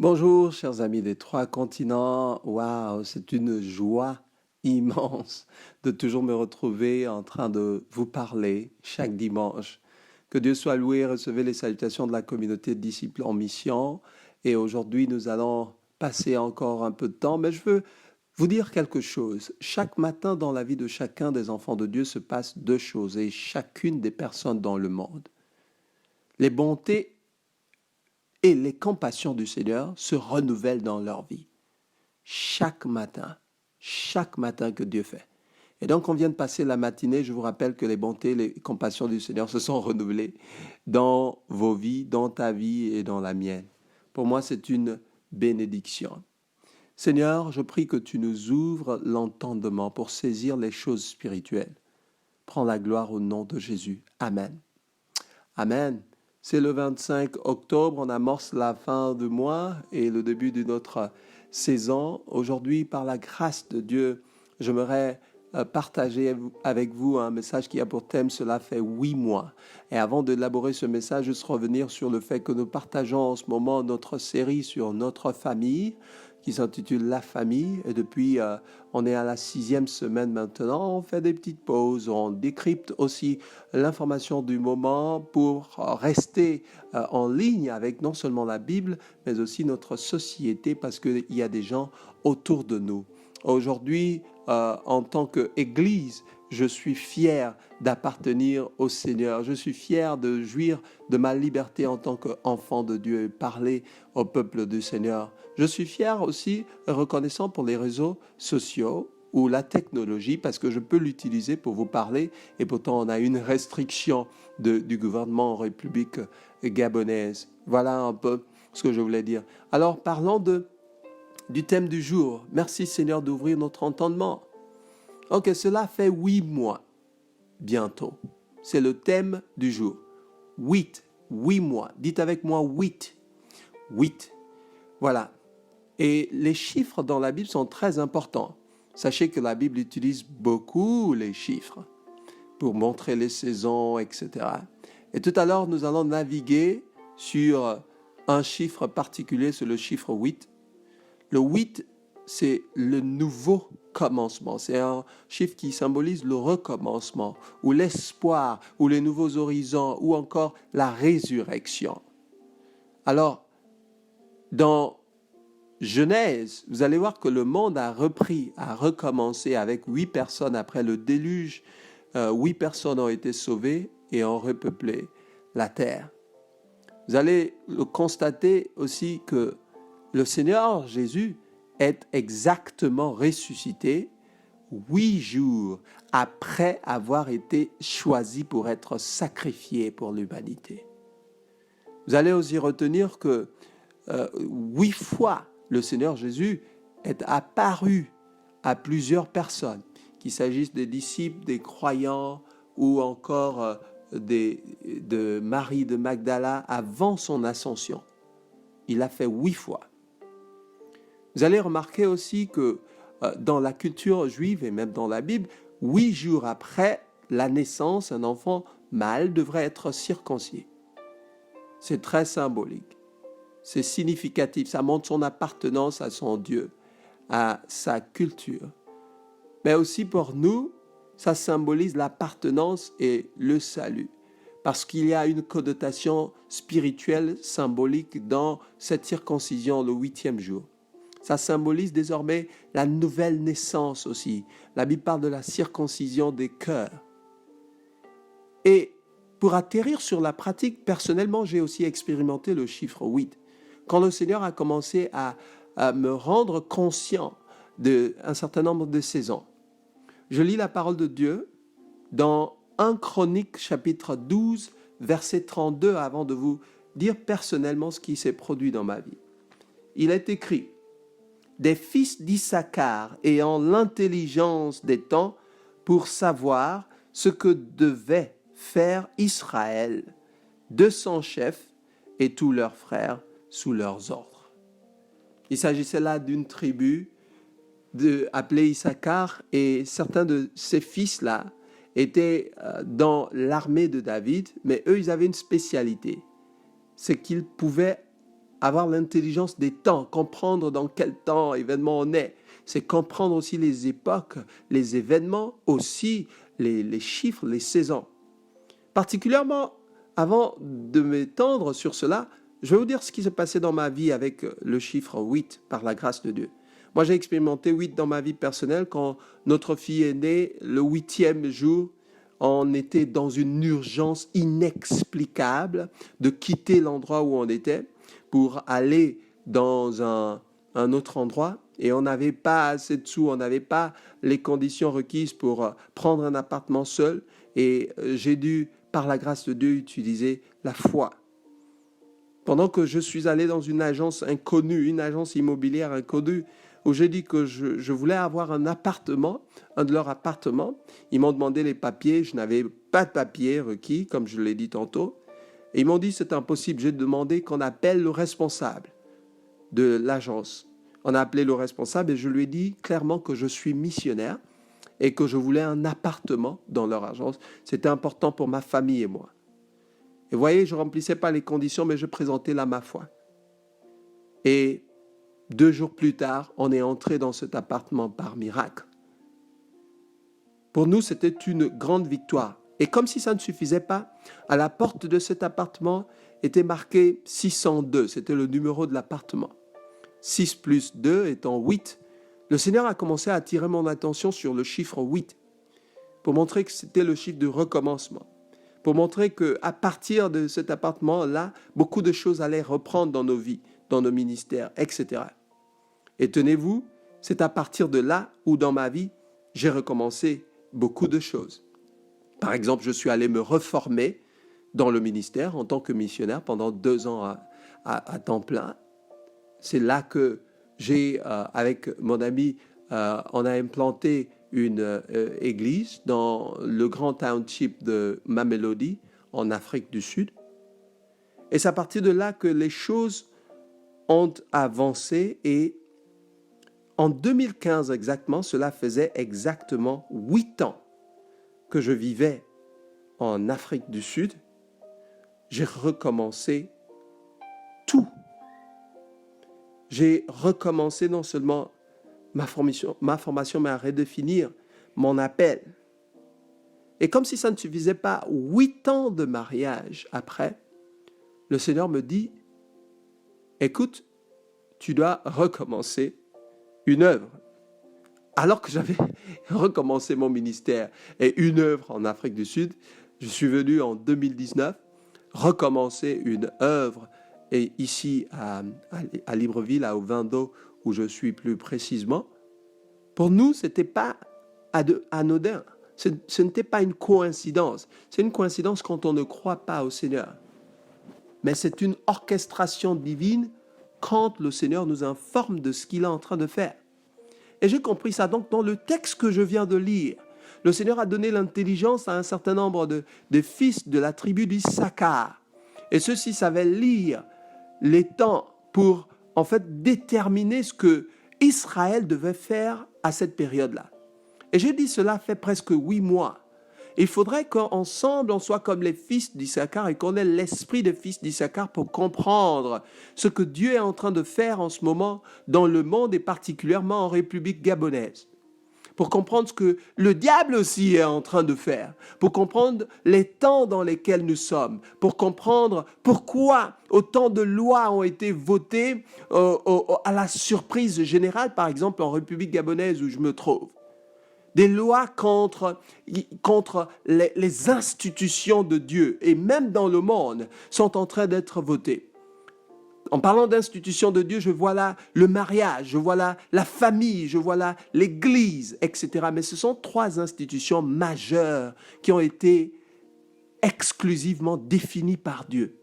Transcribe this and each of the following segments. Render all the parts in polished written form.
Bonjour, chers amis des trois continents. Waouh, c'est une joie immense de toujours me retrouver en train de vous parler chaque dimanche. Que Dieu soit loué, recevez les salutations de la communauté de disciples en mission. Et aujourd'hui, nous allons passer encore un peu de temps, mais je veux vous dire quelque chose. Chaque matin dans la vie de chacun des enfants de Dieu se passe deux choses et chacune des personnes dans le monde. Les bontés et les compassions du Seigneur se renouvellent dans leur vie. Chaque matin que Dieu fait. Et donc, on vient de passer la matinée. Je vous rappelle que les bontés, les compassions du Seigneur se sont renouvelées dans vos vies, dans ta vie et dans la mienne. Pour moi, c'est une bénédiction. Seigneur, je prie que tu nous ouvres l'entendement pour saisir les choses spirituelles. Prends la gloire au nom de Jésus. Amen. Amen. C'est le 25 octobre, on amorce la fin du mois et le début de notre saison. Aujourd'hui, par la grâce de Dieu, j'aimerais partager avec vous un message qui a pour thème "Cela fait 8 mois". Et avant d'élaborer ce message, juste revenir sur le fait que nous partageons en ce moment notre série sur notre famille, qui s'intitule "La famille". Et depuis, on est à la 6e semaine maintenant. On fait des petites pauses, on décrypte aussi l'information du moment pour rester en ligne avec non seulement la Bible, mais aussi notre société, parce qu'il y a des gens autour de nous. Aujourd'hui, en tant qu'Église, je suis fier d'appartenir au Seigneur. Je suis fier de jouir de ma liberté en tant qu'enfant de Dieu et parler au peuple du Seigneur. Je suis fier aussi et reconnaissant pour les réseaux sociaux ou la technologie parce que je peux l'utiliser pour vous parler et pourtant on a une restriction du gouvernement en République gabonaise. Voilà un peu ce que je voulais dire. Alors parlons du thème du jour. Merci Seigneur d'ouvrir notre entendement. Ok, cela fait 8 mois bientôt. C'est le thème du jour. 8 mois. Dites avec moi 8. 8. Voilà. Et les chiffres dans la Bible sont très importants. Sachez que la Bible utilise beaucoup les chiffres pour montrer les saisons, etc. Et tout à l'heure, nous allons naviguer sur un chiffre particulier, c'est le chiffre 8. Le 8, c'est le nouveau commencement. C'est un chiffre qui symbolise le recommencement, ou l'espoir, ou les nouveaux horizons, ou encore la résurrection. Alors, dans Genèse, vous allez voir que le monde a recommencé avec 8 personnes après le déluge. 8 personnes ont été sauvées et ont repeuplé la terre. Vous allez le constater aussi que le Seigneur Jésus est exactement ressuscité 8 jours après avoir été choisi pour être sacrifié pour l'humanité. Vous allez aussi retenir que 8 fois, le Seigneur Jésus est apparu à plusieurs personnes, qu'il s'agisse des disciples, des croyants ou encore de Marie de Magdala avant son ascension. Il l'a fait 8 fois. Vous allez remarquer aussi que dans la culture juive et même dans la Bible, 8 jours après la naissance, un enfant mâle devrait être circoncis. C'est très symbolique. C'est significatif, ça montre son appartenance à son Dieu, à sa culture. Mais aussi pour nous, ça symbolise l'appartenance et le salut. Parce qu'il y a une connotation spirituelle, symbolique dans cette circoncision le 8e jour. Ça symbolise désormais la nouvelle naissance aussi. La Bible parle de la circoncision des cœurs. Et pour atterrir sur la pratique, personnellement, j'ai aussi expérimenté le chiffre 8. Quand le Seigneur a commencé à me rendre conscient d'un certain nombre de saisons. Je lis la parole de Dieu dans 1 Chronique chapitre 12, verset 32, avant de vous dire personnellement ce qui s'est produit dans ma vie. Il est écrit: des fils d'Issachar ayant l'intelligence des temps pour savoir ce que devait faire Israël, 200 chefs et tous leurs frères sous leurs ordres. Il s'agissait là d'une tribu appelée Issachar, et certains de ces fils-là étaient dans l'armée de David, mais eux, ils avaient une spécialité, c'est qu'ils pouvaient avoir l'intelligence des temps, comprendre dans quel temps, événement on est. C'est comprendre aussi les époques, les événements, aussi les chiffres, les saisons. Particulièrement, avant de m'étendre sur cela, je vais vous dire ce qui s'est passé dans ma vie avec le chiffre 8, par la grâce de Dieu. Moi, j'ai expérimenté 8 dans ma vie personnelle. Quand notre fille est née, le 8e jour, on était dans une urgence inexplicable de quitter l'endroit où on était pour aller dans un autre endroit. Et on n'avait pas assez de sous, on n'avait pas les conditions requises pour prendre un appartement seul. Et j'ai dû, par la grâce de Dieu, utiliser la foi. Pendant que je suis allé dans une agence inconnue, une agence immobilière inconnue, où j'ai dit que je voulais avoir un appartement, un de leurs appartements. Ils m'ont demandé les papiers, je n'avais pas de papiers requis, comme je l'ai dit tantôt. Et ils m'ont dit c'est impossible, j'ai demandé qu'on appelle le responsable de l'agence. On a appelé le responsable et je lui ai dit clairement que je suis missionnaire et que je voulais un appartement dans leur agence. C'était important pour ma famille et moi. Et vous voyez, je ne remplissais pas les conditions, mais je présentais là ma foi. Et 2 jours plus tard, on est entré dans cet appartement par miracle. Pour nous, c'était une grande victoire. Et comme si ça ne suffisait pas, à la porte de cet appartement était marqué 602. C'était le numéro de l'appartement. 6 plus 2 étant 8. Le Seigneur a commencé à attirer mon attention sur le chiffre 8 pour montrer que c'était le chiffre de recommencement. Pour montrer qu'à partir de cet appartement-là, beaucoup de choses allaient reprendre dans nos vies, dans nos ministères, etc. Et tenez-vous, c'est à partir de là où dans ma vie, j'ai recommencé beaucoup de choses. Par exemple, je suis allé me reformer dans le ministère en tant que missionnaire pendant 2 ans à temps plein. C'est là que j'ai, avec mon ami, on a implanté une église dans le grand township de Mamelodi, en Afrique du Sud. Et c'est à partir de là que les choses ont avancé et en 2015 exactement, cela faisait exactement 8 ans que je vivais en Afrique du Sud. J'ai recommencé tout. J'ai recommencé non seulement ma formation, mais à redéfinir mon appel. Et comme si ça ne suffisait pas, 8 ans de mariage après, le Seigneur me dit, écoute, tu dois recommencer une œuvre. Alors que j'avais recommencé mon ministère et une œuvre en Afrique du Sud, je suis venu en 2019 recommencer une œuvre et ici à Libreville, à Ovando, où je suis plus précisément. Pour nous, ce n'était pas anodin. Ce n'était pas une coïncidence. C'est une coïncidence quand on ne croit pas au Seigneur. Mais c'est une orchestration divine quand le Seigneur nous informe de ce qu'il est en train de faire. Et j'ai compris ça donc dans le texte que je viens de lire. Le Seigneur a donné l'intelligence à un certain nombre de fils de la tribu d'Issachar. Et ceux-ci savaient lire les temps pour en fait déterminer ce que Israël devait faire à cette période-là. Et j'ai dit cela fait presque 8 mois. Il faudrait qu'ensemble on soit comme les fils d'Issachar et qu'on ait l'esprit des fils d'Issachar pour comprendre ce que Dieu est en train de faire en ce moment dans le monde et particulièrement en République gabonaise. Pour comprendre ce que le diable aussi est en train de faire, pour comprendre les temps dans lesquels nous sommes, pour comprendre pourquoi autant de lois ont été votées à la surprise générale, par exemple en République gabonaise où je me trouve. Des lois contre les institutions de Dieu et même dans le monde sont en train d'être votées. En parlant d'institutions de Dieu, je vois là le mariage, je vois là la famille, je vois là l'église, etc. Mais ce sont 3 institutions majeures qui ont été exclusivement définies par Dieu.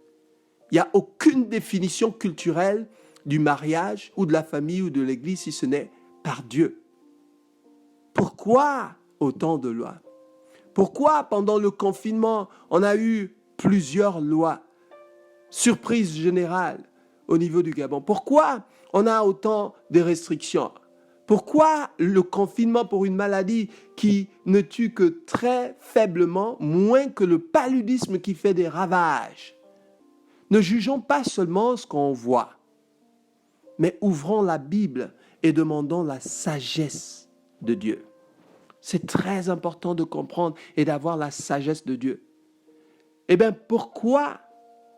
Il n'y a aucune définition culturelle du mariage ou de la famille ou de l'église si ce n'est par Dieu. Pourquoi autant de lois? Pourquoi pendant le confinement, on a eu plusieurs lois? Surprise générale au niveau du Gabon. Pourquoi on a autant de restrictions? Pourquoi le confinement pour une maladie qui ne tue que très faiblement, moins que le paludisme qui fait des ravages? Ne jugeons pas seulement ce qu'on voit. mais ouvrons la Bible et demandons la sagesse de Dieu. C'est très important de comprendre et d'avoir la sagesse de Dieu. Eh bien, pourquoi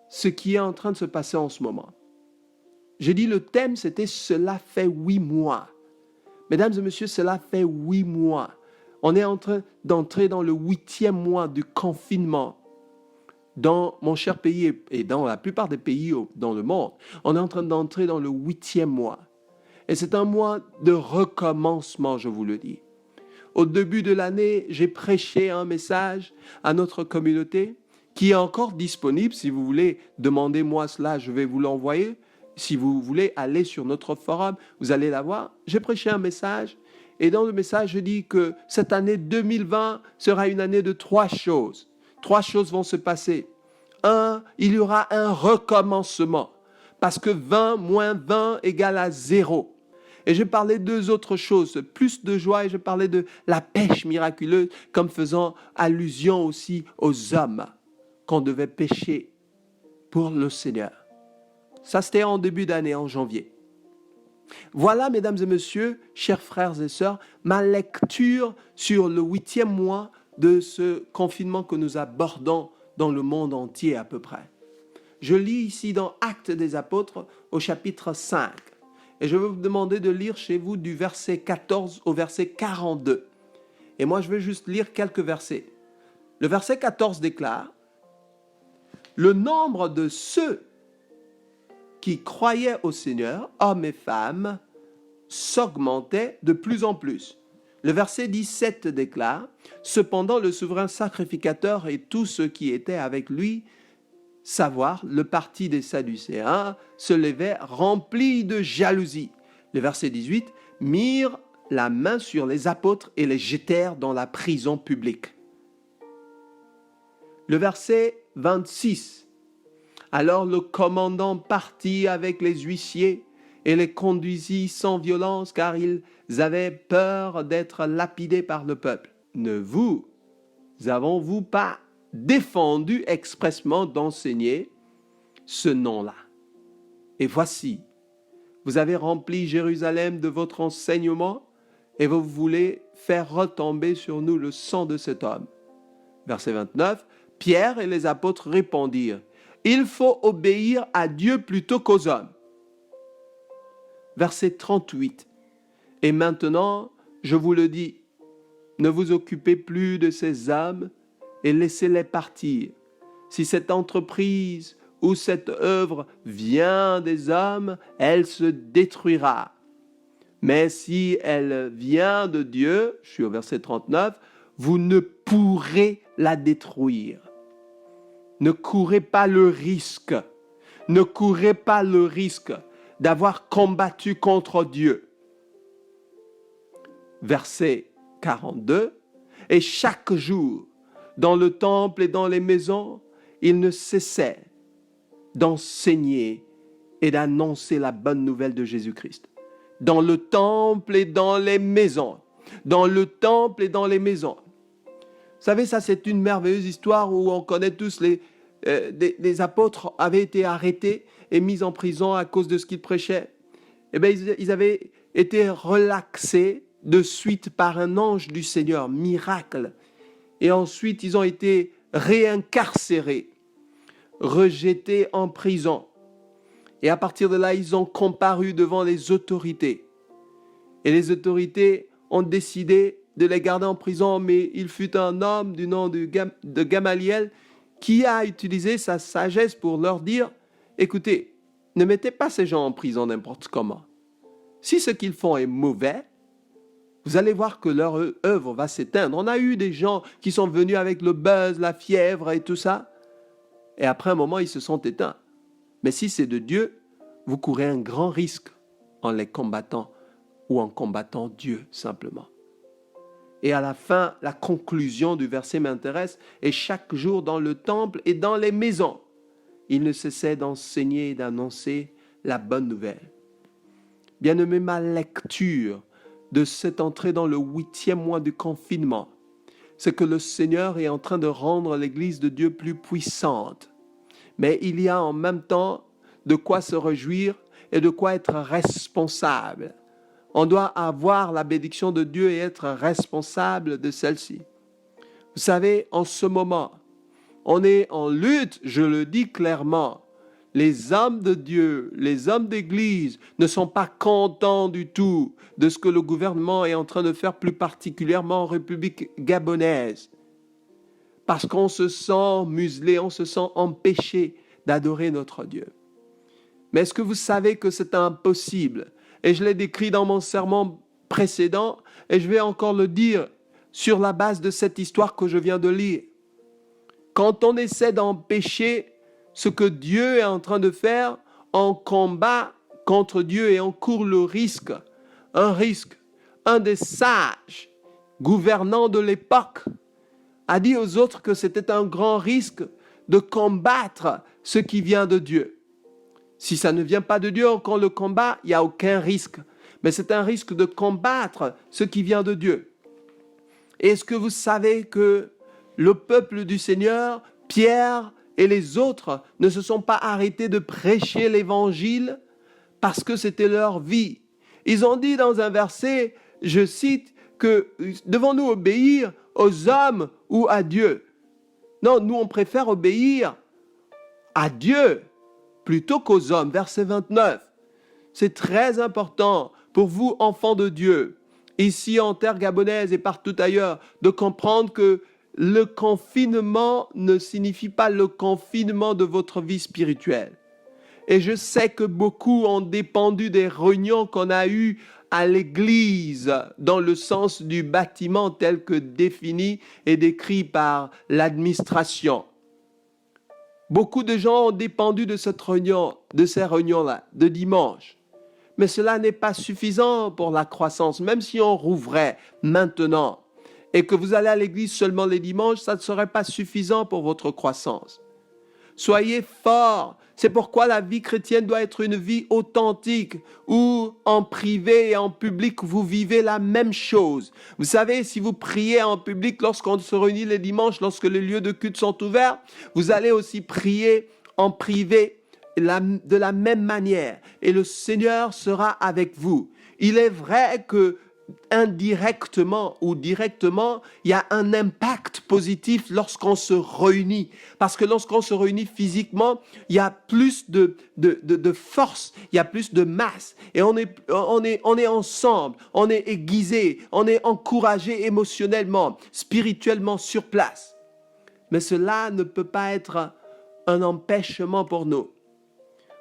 ce qui est en train de se passer en ce moment? J'ai dit le thème, c'était « Cela fait 8 mois ». Mesdames et messieurs, cela fait 8 mois. On est en train d'entrer dans le 8e mois du confinement. Dans mon cher pays et dans la plupart des pays dans le monde, on est en train d'entrer dans le 8e mois. Et c'est un mois de recommencement, je vous le dis. Au début de l'année, j'ai prêché un message à notre communauté qui est encore disponible. Si vous voulez, demandez-moi cela, je vais vous l'envoyer. Si vous voulez aller sur notre forum, vous allez l'avoir. J'ai prêché un message et dans le message, je dis que cette année 2020 sera une année de 3 choses. 3 choses vont se passer. 1, il y aura un recommencement parce que 20 moins 20 égale à 0. Et je parlais de 2 autres choses, plus de joie, et je parlais de la pêche miraculeuse, comme faisant allusion aussi aux hommes qu'on devait pêcher pour le Seigneur. Ça, c'était en début d'année, en janvier. Voilà, mesdames et messieurs, chers frères et sœurs, ma lecture sur le 8e mois de ce confinement que nous abordons dans le monde entier à peu près. Je lis ici dans Actes des Apôtres au chapitre 5. Et je vais vous demander de lire chez vous du verset 14 au verset 42. Et moi, je vais juste lire quelques versets. Le verset 14 déclare « Le nombre de ceux qui croyaient au Seigneur, hommes et femmes, s'augmentait de plus en plus. » Le verset 17 déclare « Cependant, le souverain sacrificateur et tous ceux qui étaient avec lui, savoir le parti des Sadducéens, se levaient remplis de jalousie. » Le verset 18 « Mirent la main sur les apôtres et les jetèrent dans la prison publique. » Le verset 26 « Alors le commandant partit avec les huissiers et les conduisit sans violence, car ils avaient peur d'être lapidés par le peuple. Ne vous avons-vous pas défendu expressement d'enseigner ce nom-là? Et voici, vous avez rempli Jérusalem de votre enseignement et vous voulez faire retomber sur nous le sang de cet homme. » Verset 29, « Pierre et les apôtres répondirent, « Il faut obéir à Dieu plutôt qu'aux hommes. » Verset 38, « Et maintenant, je vous le dis, ne vous occupez plus de ces âmes et laissez-les partir. Si cette entreprise ou cette œuvre vient des hommes, elle se détruira. Mais si elle vient de Dieu, je suis au verset 39, vous ne pourrez la détruire. Ne courez pas le risque. Ne courez pas le risque d'avoir combattu contre Dieu. Verset 42. Et chaque jour, dans le temple et dans les maisons, il ne cessait d'enseigner et d'annoncer la bonne nouvelle de Jésus-Christ. Dans le temple et dans les maisons. Dans le temple et dans les maisons. Vous savez, ça c'est une merveilleuse histoire où on connaît tous des apôtres avaient été arrêtés et mis en prison à cause de ce qu'ils prêchaient. Eh bien, ils avaient été relaxés de suite par un ange du Seigneur, miracle. Et ensuite, ils ont été réincarcérés, rejetés en prison. Et à partir de là, ils ont comparu devant les autorités. Et les autorités ont décidé de les garder en prison, mais il fut un homme du nom de Gamaliel qui a utilisé sa sagesse pour leur dire, écoutez, ne mettez pas ces gens en prison n'importe comment. Si ce qu'ils font est mauvais, vous allez voir que leur œuvre va s'éteindre. On a eu des gens qui sont venus avec le buzz, la fièvre et tout ça, et après un moment, ils se sont éteints. Mais si c'est de Dieu, vous courez un grand risque en les combattant ou en combattant Dieu simplement. Et à la fin, la conclusion du verset m'intéresse. Et chaque jour dans le temple et dans les maisons, il ne cessait d'enseigner et d'annoncer la bonne nouvelle. Bien-aimé, ma lecture de cette entrée dans le 8e mois du confinement, c'est que le Seigneur est en train de rendre l'Église de Dieu plus puissante. Mais il y a en même temps de quoi se réjouir et de quoi être responsable. On doit avoir la bénédiction de Dieu et être responsable de celle-ci. Vous savez, en ce moment, on est en lutte, je le dis clairement. Les hommes de Dieu, les hommes d'Église ne sont pas contents du tout de ce que le gouvernement est en train de faire, plus particulièrement en République gabonaise. Parce qu'on se sent muselé, on se sent empêché d'adorer notre Dieu. Mais est-ce que vous savez que c'est impossible? Et je l'ai décrit dans mon sermon précédent, et je vais encore le dire sur la base de cette histoire que je viens de lire. Quand on essaie d'empêcher ce que Dieu est en train de faire, on combat contre Dieu et on court le risque. Un des sages gouvernants de l'époque a dit aux autres que c'était un grand risque de combattre ce qui vient de Dieu. Si ça ne vient pas de Dieu, quand on le combat, il n'y a aucun risque. Mais c'est un risque de combattre ce qui vient de Dieu. Et est-ce que vous savez que le peuple du Seigneur, Pierre et les autres, ne se sont pas arrêtés de prêcher l'évangile parce que c'était leur vie? Ils ont dit dans un verset, je cite, que devons-nous obéir aux hommes ou à Dieu? Non, nous on préfère obéir à Dieu plutôt qu'aux hommes. Verset 29. C'est très important pour vous, enfants de Dieu, ici en terre gabonaise et partout ailleurs, de comprendre que le confinement ne signifie pas le confinement de votre vie spirituelle. Et je sais que beaucoup ont dépendu des réunions qu'on a eues à l'église dans le sens du bâtiment tel que défini et décrit par l'administration. Beaucoup de gens ont dépendu de ces réunions-là, de dimanche. Mais cela n'est pas suffisant pour la croissance. Même si on rouvrait maintenant et que vous allez à l'église seulement les dimanches, ça ne serait pas suffisant pour votre croissance. Soyez forts. C'est pourquoi la vie chrétienne doit être une vie authentique où en privé et en public, vous vivez la même chose. Vous savez, si vous priez en public lorsqu'on se réunit les dimanches, lorsque les lieux de culte sont ouverts, vous allez aussi prier en privé de la même manière et le Seigneur sera avec vous. Il est vrai que indirectement ou directement, il y a un impact positif lorsqu'on se réunit. Parce que lorsqu'on se réunit physiquement, il y a plus de force, il y a plus de masse. Et on est ensemble, on est aiguisé, on est encouragé émotionnellement, spirituellement sur place. Mais cela ne peut pas être un empêchement pour nous.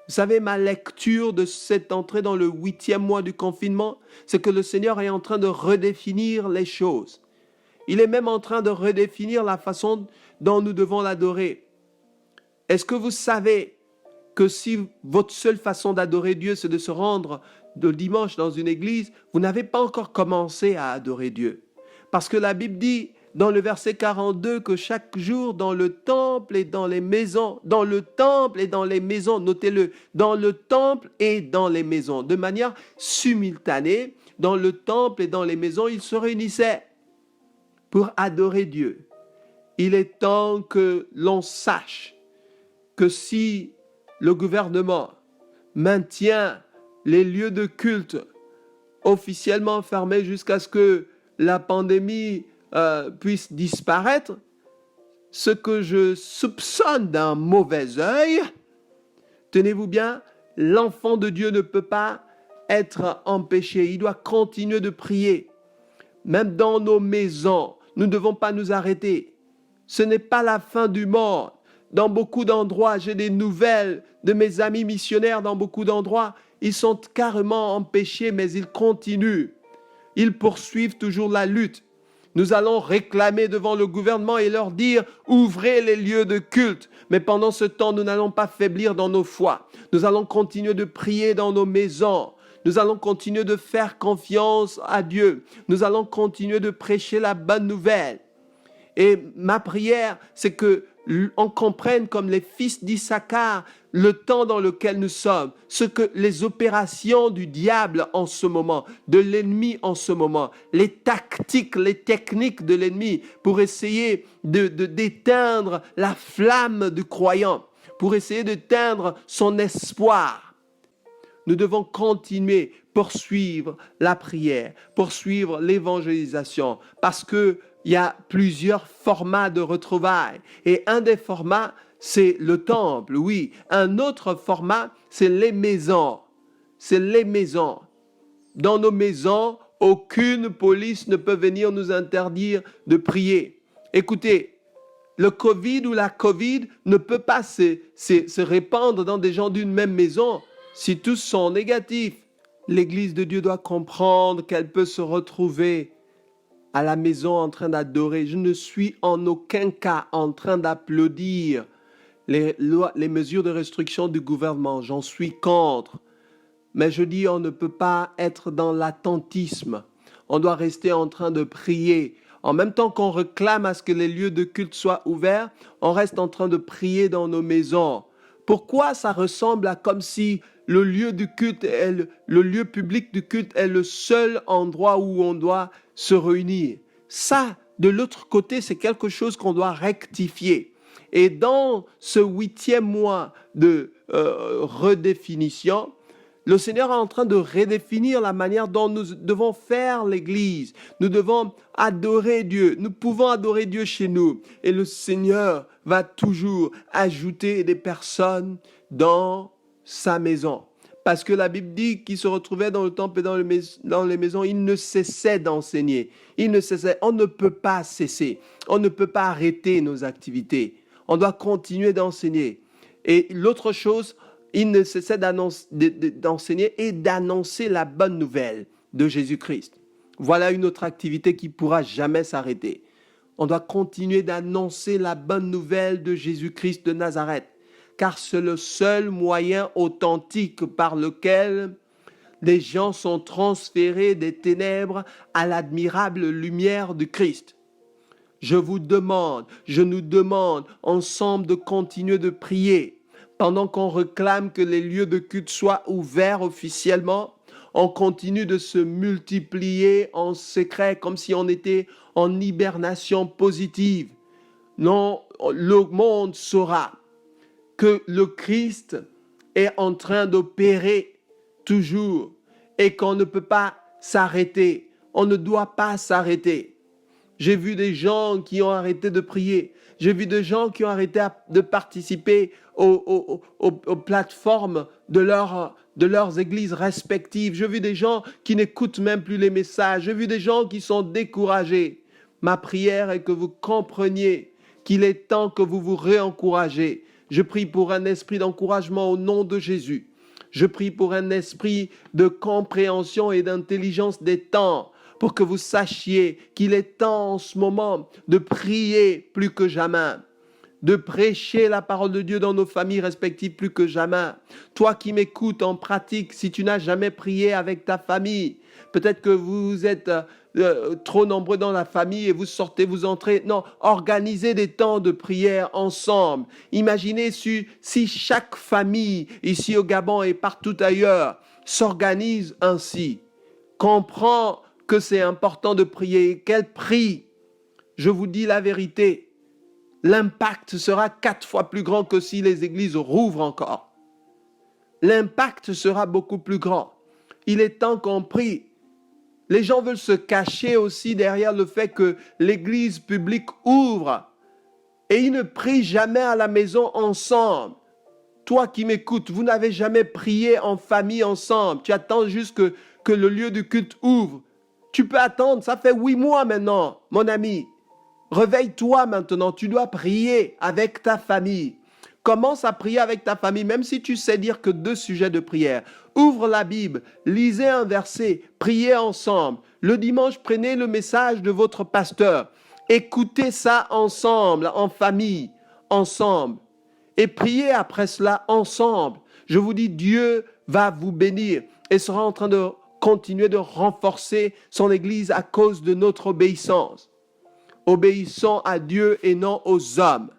Vous savez, ma lecture de cette entrée dans le 8e mois du confinement, c'est que le Seigneur est en train de redéfinir les choses. Il est même en train de redéfinir la façon dont nous devons l'adorer. Est-ce que vous savez que si votre seule façon d'adorer Dieu, c'est de se rendre le dimanche dans une église, vous n'avez pas encore commencé à adorer Dieu? Parce que la Bible dit dans le verset 42 que chaque jour dans le temple et dans les maisons, notez-le, dans le temple et dans les maisons, de manière simultanée, dans le temple et dans les maisons, ils se réunissaient pour adorer Dieu. Il est temps que l'on sache que si le gouvernement maintient les lieux de culte officiellement fermés jusqu'à ce que la pandémie puisse disparaître, ce que je soupçonne d'un mauvais œil, tenez-vous bien, l'enfant de Dieu ne peut pas être empêché. Il doit continuer de prier. Même dans nos maisons, nous ne devons pas nous arrêter. Ce n'est pas la fin du monde. Dans beaucoup d'endroits, j'ai des nouvelles de mes amis missionnaires dans beaucoup d'endroits. Ils sont carrément empêchés, mais ils continuent. Ils poursuivent toujours la lutte. Nous allons réclamer devant le gouvernement et leur dire « Ouvrez les lieux de culte ». Mais pendant ce temps, nous n'allons pas faiblir dans nos foi. Nous allons continuer de prier dans nos maisons. Nous allons continuer de faire confiance à Dieu. Nous allons continuer de prêcher la bonne nouvelle. Et ma prière, c'est que on comprenne comme les fils d'Issachar le temps dans lequel nous sommes, ce que les opérations du diable en ce moment, de l'ennemi en ce moment, les tactiques, les techniques de l'ennemi pour essayer d'éteindre la flamme du croyant, pour essayer d'éteindre son espoir. Nous devons continuer, poursuivre la prière, poursuivre l'évangélisation, parce qu'il y a plusieurs formats de retrouvailles. Et un des formats, c'est le temple, oui. Un autre format, c'est les maisons. C'est les maisons. Dans nos maisons, aucune police ne peut venir nous interdire de prier. Écoutez, le Covid ou la Covid ne peut pas se répandre dans des gens d'une même maison si tous sont négatifs. L'Église de Dieu doit comprendre qu'elle peut se retrouver à la maison en train d'adorer. Je ne suis en aucun cas en train d'applaudir les mesures de restriction du gouvernement. J'en suis contre. Mais je dis, on ne peut pas être dans l'attentisme. On doit rester en train de prier. En même temps qu'on réclame à ce que les lieux de culte soient ouverts, on reste en train de prier dans nos maisons. Pourquoi ça ressemble à comme si le lieu du culte, le lieu public du culte est le seul endroit où on doit se réunir? Ça, de l'autre côté, c'est quelque chose qu'on doit rectifier. Et dans ce 8e mois de redéfinition, le Seigneur est en train de redéfinir la manière dont nous devons faire l'Église. Nous devons adorer Dieu. Nous pouvons adorer Dieu chez nous. Et le Seigneur va toujours ajouter des personnes dans sa maison. Parce que la Bible dit qu'il se retrouvait dans le temple et dans les maisons, il ne cessait d'enseigner. Il ne cessait. On ne peut pas cesser. On ne peut pas arrêter nos activités. On doit continuer d'enseigner. Et l'autre chose, il ne cessait d'enseigner et d'annoncer la bonne nouvelle de Jésus-Christ. Voilà une autre activité qui ne pourra jamais s'arrêter. On doit continuer d'annoncer la bonne nouvelle de Jésus-Christ de Nazareth, car c'est le seul moyen authentique par lequel les gens sont transférés des ténèbres à l'admirable lumière du Christ. Je nous demande ensemble de continuer de prier. Pendant qu'on réclame que les lieux de culte soient ouverts officiellement, on continue de se multiplier en secret comme si on était en hibernation positive. Non, le monde saura que le Christ est en train d'opérer toujours et qu'on ne peut pas s'arrêter. On ne doit pas s'arrêter. J'ai vu des gens qui ont arrêté de prier. J'ai vu des gens qui ont arrêté de participer aux plateformes de leurs églises respectives. J'ai vu des gens qui n'écoutent même plus les messages. J'ai vu des gens qui sont découragés. Ma prière est que vous compreniez qu'il est temps que vous vous réencouragez. Je prie pour un esprit d'encouragement au nom de Jésus. Je prie pour un esprit de compréhension et d'intelligence des temps, pour que vous sachiez qu'il est temps en ce moment de prier plus que jamais, de prêcher la parole de Dieu dans nos familles respectives plus que jamais. Toi qui m'écoutes en pratique, si tu n'as jamais prié avec ta famille, peut-être que vous êtes trop nombreux dans la famille et vous sortez, vous entrez. Non, organisez des temps de prière ensemble. Imaginez si chaque famille ici au Gabon et partout ailleurs s'organise ainsi, comprend que c'est important de prier, qu'elle prie. Je vous dis la vérité, l'impact sera 4 fois plus grand que si les églises rouvrent encore. L'impact sera beaucoup plus grand. Il est temps qu'on prie. Les gens veulent se cacher aussi derrière le fait que l'église publique ouvre et ils ne prient jamais à la maison ensemble. Toi qui m'écoutes, vous n'avez jamais prié en famille ensemble. Tu attends juste que le lieu du culte ouvre. Tu peux attendre, ça fait 8 mois maintenant, mon ami. Réveille-toi maintenant, tu dois prier avec ta famille. Commence à prier avec ta famille, même si tu sais dire que 2 sujets de prière. Ouvre la Bible, lisez un verset, priez ensemble. Le dimanche, prenez le message de votre pasteur. Écoutez ça ensemble, en famille, ensemble. Et priez après cela ensemble. Je vous dis, Dieu va vous bénir et sera en train de continuer de renforcer son Église à cause de notre obéissance. Obéissons à Dieu et non aux hommes.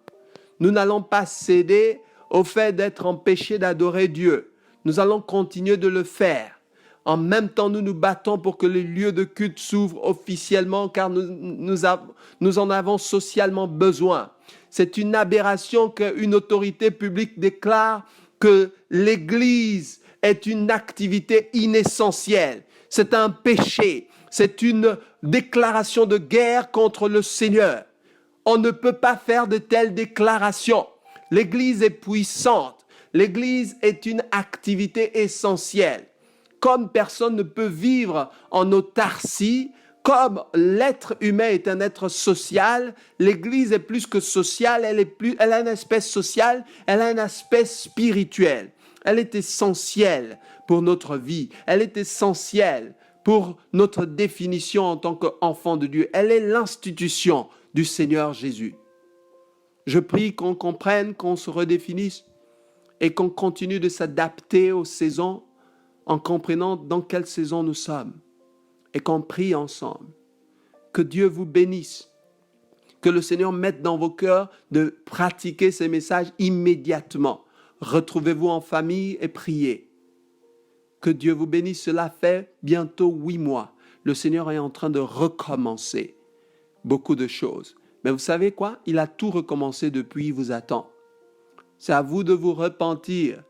Nous n'allons pas céder au fait d'être empêchés d'adorer Dieu. Nous allons continuer de le faire. En même temps, nous nous battons pour que les lieux de culte s'ouvrent officiellement car nous en avons socialement besoin. C'est une aberration qu'une autorité publique déclare que l'Église est une activité inessentielle. C'est un péché. C'est une déclaration de guerre contre le Seigneur. On ne peut pas faire de telles déclarations. L'Église est puissante. L'Église est une activité essentielle. Comme personne ne peut vivre en autarcie, comme l'être humain est un être social, l'Église est plus que sociale, elle a un aspect social, elle a un aspect spirituel. Elle est essentielle pour notre vie, elle est essentielle pour notre définition en tant qu'enfant de Dieu. Elle est l'institution du Seigneur Jésus. Je prie qu'on comprenne, qu'on se redéfinisse et qu'on continue de s'adapter aux saisons en comprenant dans quelle saison nous sommes et qu'on prie ensemble. Que Dieu vous bénisse. Que le Seigneur mette dans vos cœurs de pratiquer ces messages immédiatement. Retrouvez-vous en famille et priez. Que Dieu vous bénisse. Cela fait bientôt 8 mois. Le Seigneur est en train de recommencer beaucoup de choses. Mais vous savez quoi? Il a tout recommencé depuis, il vous attend. C'est à vous de vous repentir,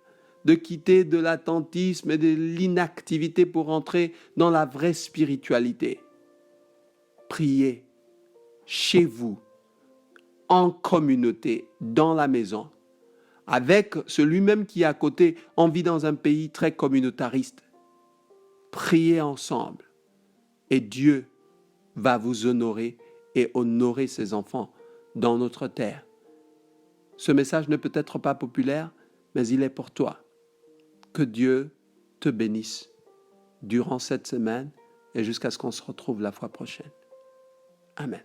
de quitter de l'attentisme et de l'inactivité pour entrer dans la vraie spiritualité. Priez chez vous, en communauté, dans la maison, avec celui-même qui est à côté. On vit dans un pays très communautariste. Priez ensemble et Dieu va vous honorer et honorer ses enfants dans notre terre. Ce message ne peut être pas populaire, mais il est pour toi. Que Dieu te bénisse durant cette semaine et jusqu'à ce qu'on se retrouve la fois prochaine. Amen.